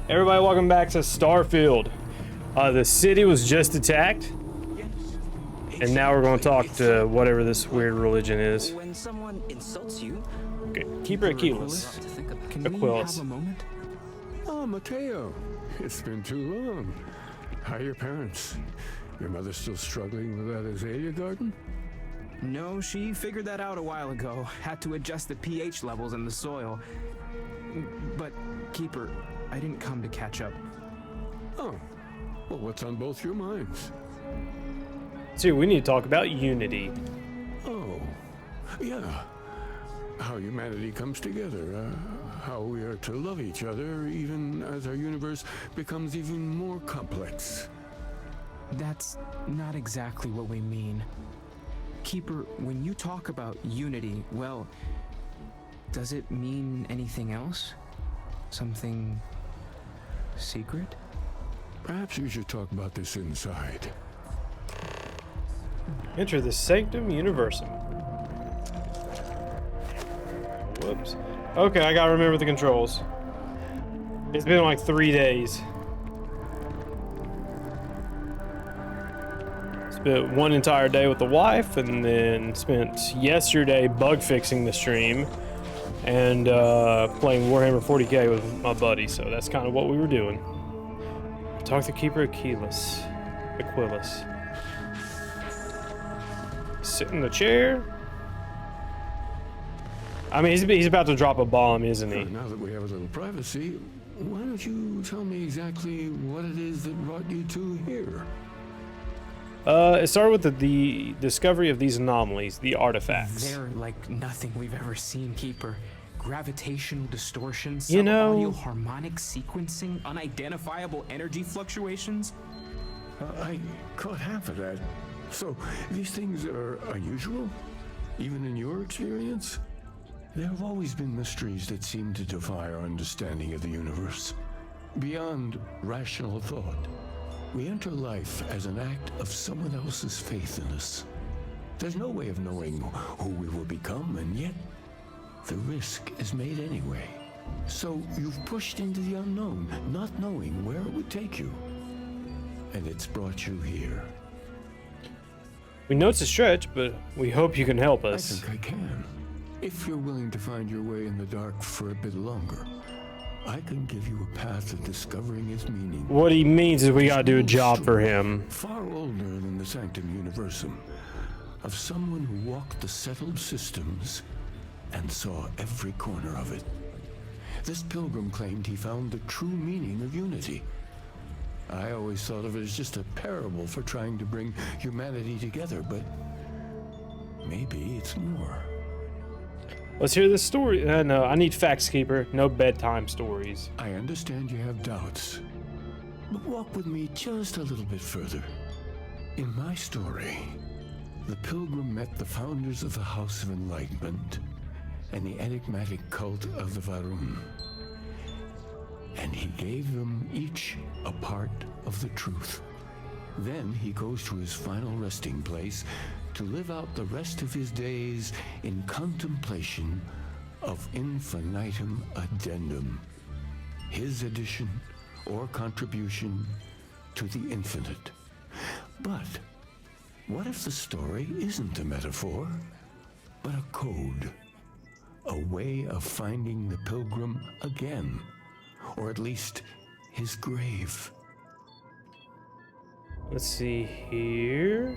Everybody, welcome back to Starfield. The city was just attacked, and now we're going to talk to whatever this weird religion is. When someone insults you, Okay, Keeper Aquilus. can we Aquilus. have a moment? Oh, Mateo, it's been too long. How are your parents? Your mother still struggling with that azalea garden? No, she figured that out a while ago. Had to adjust the pH levels in the soil. But, Keeper, I didn't come to catch up. Oh, well, what's on both your minds? See, we need to talk about unity. Oh, yeah. How humanity comes together, how we are to love each other even as our universe becomes even more complex. That's not exactly what we mean. Keeper, when you talk about unity, well, does it mean anything else? Something secret? Perhaps we should talk about this inside. Enter the Sanctum Universum. Whoops. Okay, I gotta remember the controls. It's been like 3 days. Spent one entire day with the wife, and then spent yesterday bug fixing the stream and playing Warhammer 40k with my buddy. So that's kind of what we were doing. Talk to Keeper Aquilus. Sit in the chair. I mean, he's about to drop a bomb, isn't he? Now that we have a little privacy, why don't you tell me exactly what it is that brought you two here? It started with the discovery of these anomalies, the artifacts. They're like nothing we've ever seen, Keeper. Gravitational distortion, You know- audio harmonic sequencing, unidentifiable energy fluctuations. I caught half of that. So, these things are unusual? Even in your experience? There have always been mysteries that seem to defy our understanding of the universe. Beyond rational thought, we enter life as an act of someone else's faith in us. There's no way of knowing who we will become, and yet the risk is made anyway. So you've pushed into the unknown, not knowing where it would take you. And it's brought you here. We know it's a stretch, but we hope you can help I us. think I can. If you're willing to find your way in the dark for a bit longer, I can give you a path of discovering its meaning. What he means is we gotta do a job for him. Far older than the Sanctum Universum, of someone who walked the settled systems and saw every corner of it. This pilgrim claimed he found the true meaning of unity. I always thought of it as just a parable for trying to bring humanity together, but maybe it's more. Let's hear this story. No, I need facts, Keeper. No bedtime stories. I understand you have doubts, but walk with me just a little bit further. In my story, the pilgrim met the founders of the House of Enlightenment and the enigmatic cult of the Varun. And he gave them each a part of the truth. Then he goes to his final resting place to live out the rest of his days in contemplation of infinitum addendum, his addition or contribution to the infinite. But what if the story isn't a metaphor, but a code, a way of finding the pilgrim again, or at least his grave? Let's see here.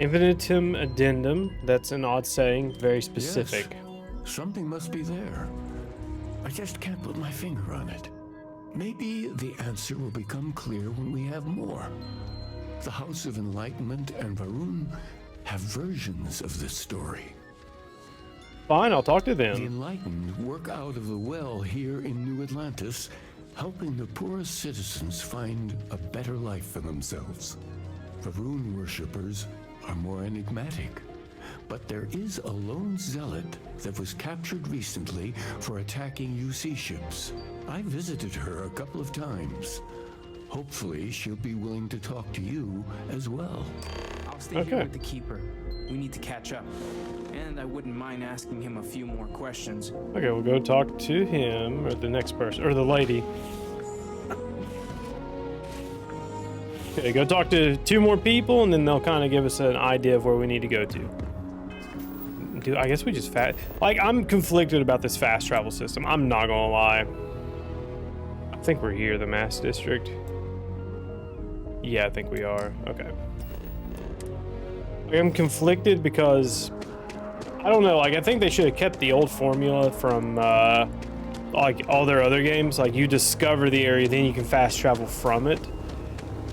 Infinitum addendum. That's an odd saying. Very specific. Yes, something must be there. I just can't put my finger on it. Maybe the answer will become clear when we have more. The House of Enlightenment and Varun have versions of this story. Fine, I'll talk to The them. Enlightened work out of the well here in New Atlantis, helping the poorest citizens find a better life for themselves. Varun worshippers are more enigmatic, but there is a lone zealot that was captured recently for attacking UC ships. I visited her a couple of times. Hopefully she'll be willing to talk to you as well. I'll stay Okay. here with the Keeper. We need to catch up. And I wouldn't mind asking him a few more questions. Okay, we'll go talk to him, or the next person, or the lady. Okay, go talk to 2 more people, and then they'll kind of give us an idea of where we need to go to. Dude, I guess we just like, I'm conflicted about this fast travel system. I'm not gonna lie. I think we're here, the Mass District. Yeah, I think we are. Okay. I'm conflicted because I don't know, like, I think they should have kept the old formula from like all their other games. Like, you discover the area, then you can fast travel from it,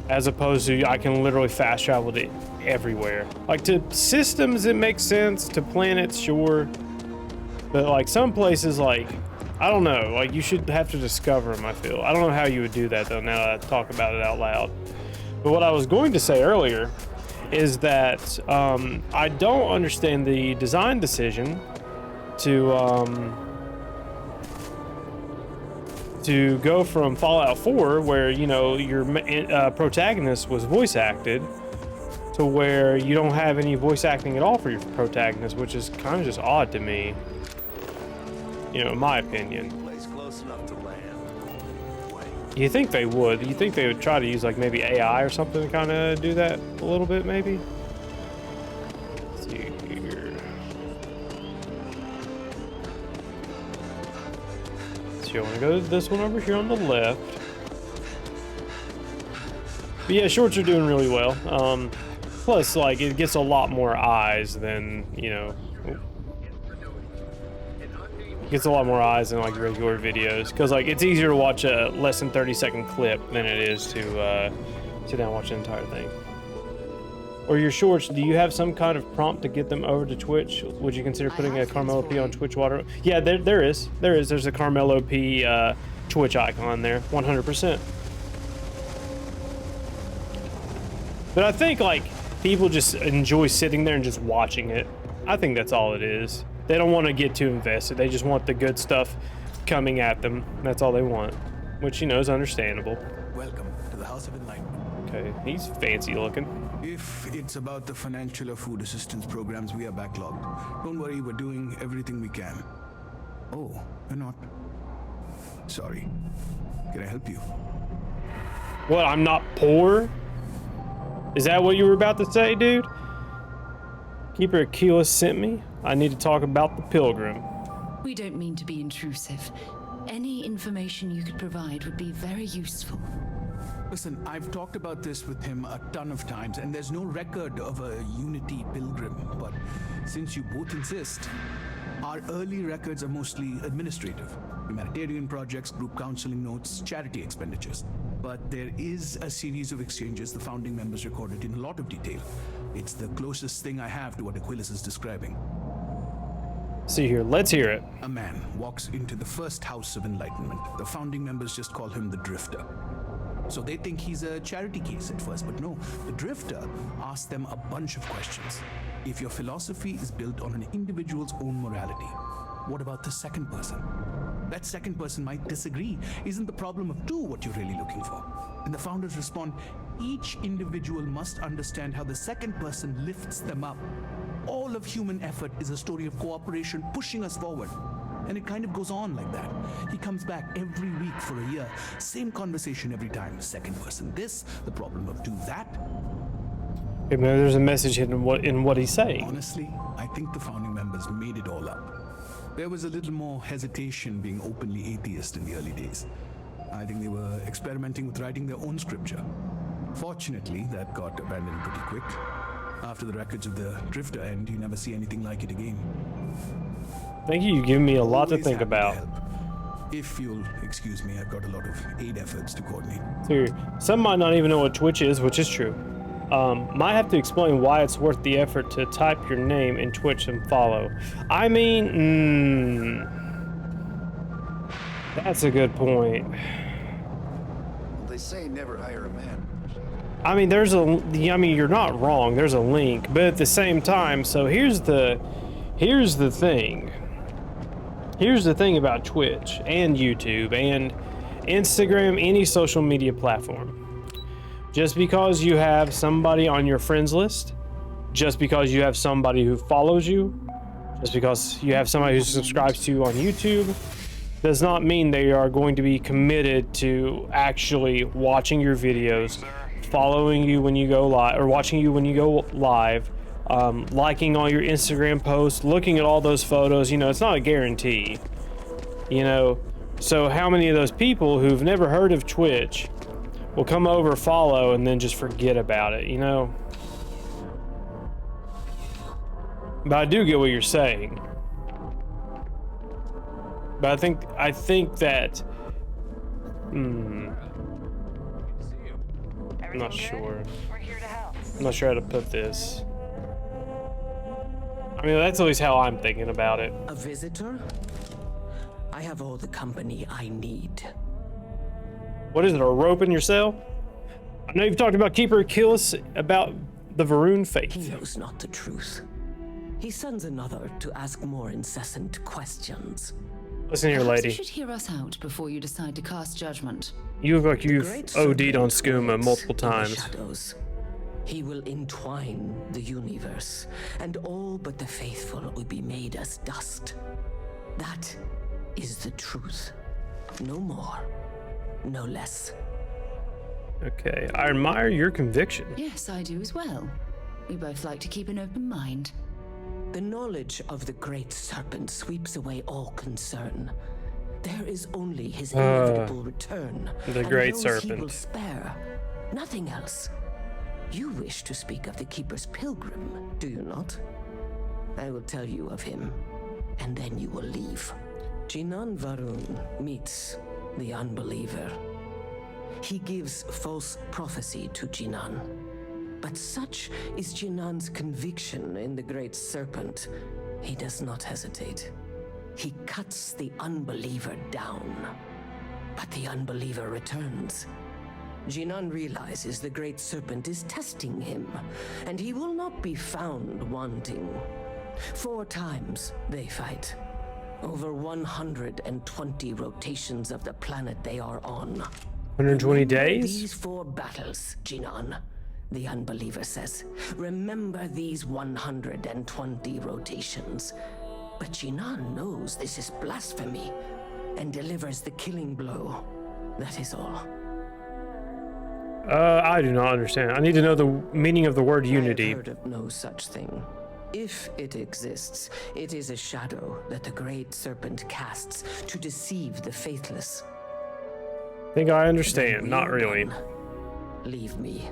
as opposed to I can literally fast travel to everywhere. Like, to systems it makes sense, to planets sure, but like some places, like, I don't know, like, you should have to discover them. I feel I don't know how you would do that though, now that I talk about it out loud. But what I was going to say earlier is that I don't understand the design decision to go from Fallout 4, where, you know, your protagonist was voice acted, to where you don't have any voice acting at all for your protagonist, which is kind of just odd to me, you know, in my opinion. Place close enough to land. You think they would? You think they would try to use, like, maybe AI or something to kind of do that a little bit, maybe? Let's see here. So you want to go to this one over here on the left. But yeah, shorts are doing really well. Plus, like, it gets a lot more eyes than, you know, gets a lot more eyes than like regular videos, because like it's easier to watch a less than 30-second clip than it is to sit down and watch the entire thing. Or your shorts, do you have some kind of prompt to get them over to Twitch? Would you consider putting a CarmelOP on Twitch water? Yeah, there is. There's a CarmelOP Twitch icon there, 100%. But I think like people just enjoy sitting there and just watching it. I think that's all it is. They don't want to get too invested. They just want the good stuff coming at them. That's all they want, which, you know, is understandable. Welcome to the House of Enlightenment. Okay, he's fancy looking. If it's about the financial or food assistance programs, we are backlogged. Don't worry, we're doing everything we can. Oh, you're not. Sorry. Can I help you? What, I'm not poor? Is that what you were about to say, dude? Keeper Aquila sent me. I need to talk about the Pilgrim. We don't mean to be intrusive. Any information you could provide would be very useful. Listen, I've talked about this with him a ton of times, and there's no record of a Unity Pilgrim. But since you both insist, our early records are mostly administrative. Humanitarian projects, group counseling notes, charity expenditures. But there is a series of exchanges the founding members recorded in a lot of detail. It's the closest thing I have to what Aquilus is describing. See here, let's hear it. A man walks into the first House of Enlightenment. The founding members just call him the Drifter. So they think he's a charity case at first, but no. The Drifter asks them a bunch of questions. If your philosophy is built on an individual's own morality, what about the second person? That second person might disagree. Isn't the problem of two what you're really looking for? And the founders respond, each individual must understand how the second person lifts them up. All of human effort is a story of cooperation pushing us forward. And it kind of goes on like that. He comes back every week for a year. Same conversation every time. Second person this, the problem of two that. Hey, man, there's a message hidden in what he's saying. Honestly, I think the founding members made it all up. There was a little more hesitation being openly atheist in the early days. I think they were experimenting with writing their own scripture. Fortunately, that got abandoned pretty quick. After the records of the Drifter end, you never see anything like it again. Thank you. You've given me a lot to Always think happy to about. help. If you'll excuse me, I've got a lot of aid efforts to coordinate. Here, some might not even know what Twitch is, which is true. Might have to explain why it's worth the effort to type your name in Twitch and follow. I mean, that's a good point. They say never hire a man. I mean, you're not wrong. There's a link, but at the same time, so here's the thing. Here's the thing about Twitch and YouTube and Instagram, any social media platform. Just because you have somebody on your friends list just because you have somebody who follows you, just because you have somebody who subscribes to you on YouTube, does not mean they are going to be committed to actually watching your videos, following you when you go live, or watching you when you go live, liking all your Instagram posts, looking at all those photos. You know, it's not a guarantee, you know. So how many of those people who've never heard of Twitch will come over, follow, and then just forget about it, you know? But I do get what you're saying. But I think that I'm not sure. I'm not sure how to put this. I mean, that's at least how I'm thinking about it. A visitor? I have all the company I need. What is it, a rope in your cell? I know you've talked about Keeper Achilles, about the Varun faith. He knows not the truth. He sends another to ask more incessant questions. Listen here, Perhaps lady. you should hear us out before you decide to cast judgment. You look like you've Great OD'd on serpent skooma waits multiple in the times. shadows. He will entwine the universe, and all but the faithful will be made as dust. That is the truth. No more, no less. Okay, I admire your conviction. Yes, I do as well. We both like to keep an open mind. The knowledge of the great serpent sweeps away all concern. There is only his inevitable return. the and great those serpent. He will spare. Nothing else. You wish to speak of the Keeper's pilgrim, do you not? I will tell you of him, and then you will leave. Jinan Varun meets the unbeliever. He gives false prophecy to Jinan. But such is Jinan's conviction in the great serpent, he does not hesitate. He cuts the unbeliever down. But the unbeliever returns. Jinan realizes the great serpent is testing him, and he will not be found wanting. 4 times they fight. Over 120 rotations of the planet they are on. 120 days? These 4 battles, Jinan, the unbeliever says. Remember these 120 rotations. But Jinan knows this is blasphemy and delivers the killing blow. That is all. I do not understand. I need to know the meaning of the word unity. I have heard of no such thing. If it exists, it is a shadow that the great serpent casts to deceive the faithless. I think I understand. Not really. Leave me.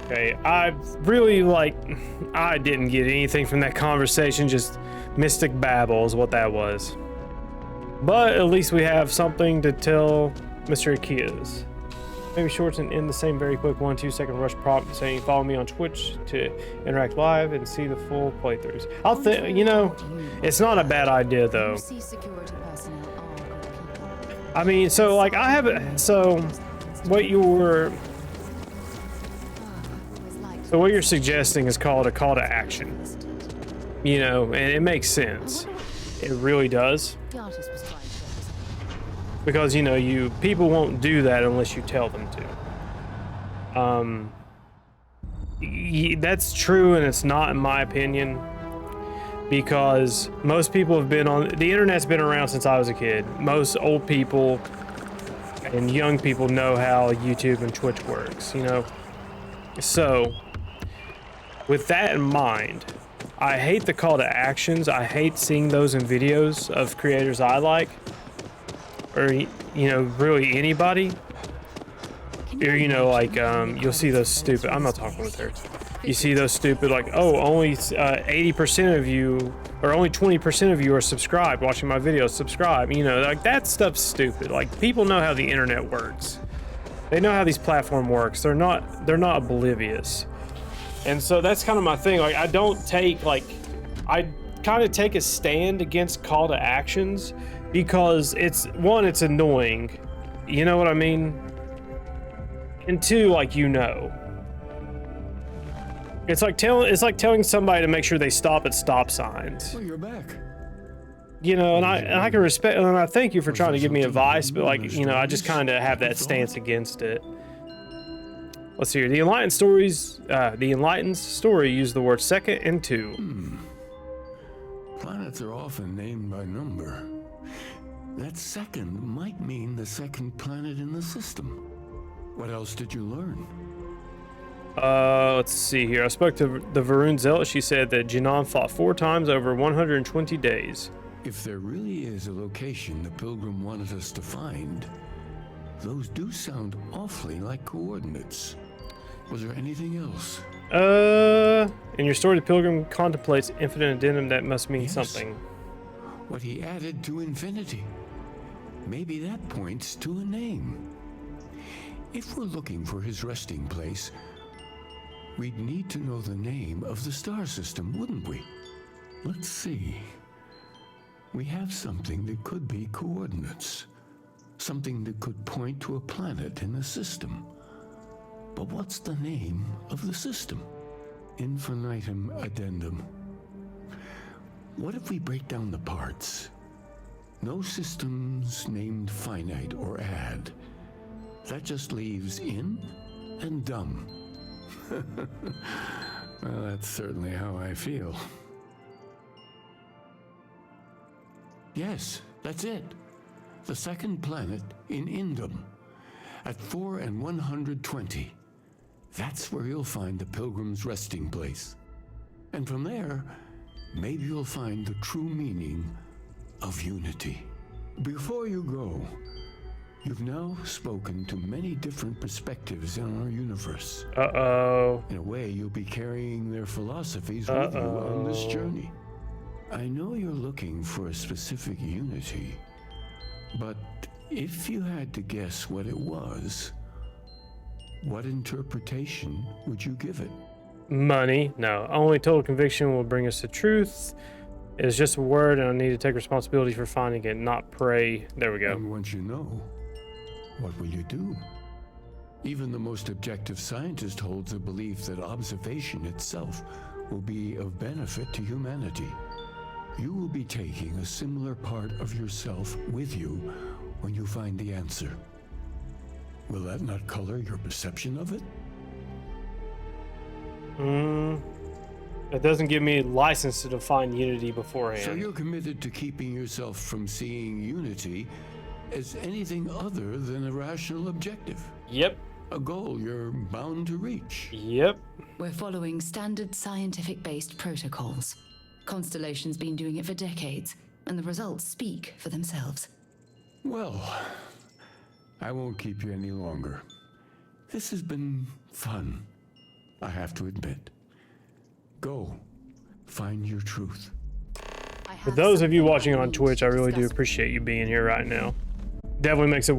Okay, I didn't get anything from that conversation, just mystic babble is what that was. But at least we have something to tell Mr. Akias. Maybe shorts and end the same very quick 1-2 second rush prompt saying follow me on Twitch to interact live and see the full playthroughs. I'll think, you know, it's not a bad idea though. See security personnel are good people. I mean, so like I have, so what you're suggesting is called a call to action. You know, and it makes sense. It really does. The artist was trying to represent. Because, you know, people won't do that unless you tell them to. That's true, and it's not in my opinion, because most people have been on the internet's been around since I was a kid. Most old people and young people know how YouTube and Twitch works, you know. So with that in mind, I hate the call to actions. I hate seeing those in videos of creators I like, or, you know, really anybody. Or, you know, like, you'll see those stupid, I'm not talking with her. You see those stupid, like, oh, only 80% of you, or only 20% of you are subscribed, watching my videos, subscribe. You know, like, that stuff's stupid. Like, people know how the internet works. They know how these platforms works. They're not oblivious. And so that's kind of my thing. Like, I don't take, like, I kind of take a stand against call to actions, because it's annoying, you know what I mean? And 2, like, you know, it's like telling somebody to make sure they stop at stop signs. Well, you're back. You know, and I can respect, and I thank you for trying to give me advice, but, like, you know, I just kind of have that stance against it. Let's see here. The Enlightened story used the word second and two. Planets are often named by number. That second might mean the second planet in the system. What else did you learn? Let's see here. I spoke to the Varun Zealot. She said that Jinan fought 4 times over 120 days. If there really is a location the Pilgrim wanted us to find, those do sound awfully like coordinates. Was there anything else? In your story, the Pilgrim contemplates infinite addendum. That must mean something. What he added to infinity. Maybe that points to a name. If we're looking for his resting place, we'd need to know the name of the star system, wouldn't we? Let's see. We have something that could be coordinates. Something that could point to a planet in the system. But what's the name of the system? Infinitum addendum. What if we break down the parts? No systems named finite or add. That just leaves in and dumb. Well, that's certainly how I feel. Yes, that's it. The second planet in Indum, at 4 and 120. That's where you'll find the Pilgrim's resting place. And from there, maybe you'll find the true meaning of unity. Before you go, you've now spoken to many different perspectives in our universe. Uh-oh. In a way, you'll be carrying their philosophies with you on this journey. I know you're looking for a specific unity, but if you had to guess what it was, what interpretation would you give it? Money. No. Only total conviction will bring us to truth. It is just a word, and I need to take responsibility for finding it, not pray. There we go. And once you know, what will you do? Even the most objective scientist holds a belief that observation itself will be of benefit to humanity. You will be taking a similar part of yourself with you when you find the answer. Will that not color your perception of it? It doesn't give me license to define unity beforehand. So you're committed to keeping yourself from seeing unity as anything other than a rational objective. Yep. A goal you're bound to reach. Yep. We're following standard scientific-based protocols. Constellation's been doing it for decades, and the results speak for themselves. Well, I won't keep you any longer. This has been fun, I have to admit. Go, find your truth. For those of you watching on Twitch, I really do appreciate you being here right now. Definitely makes it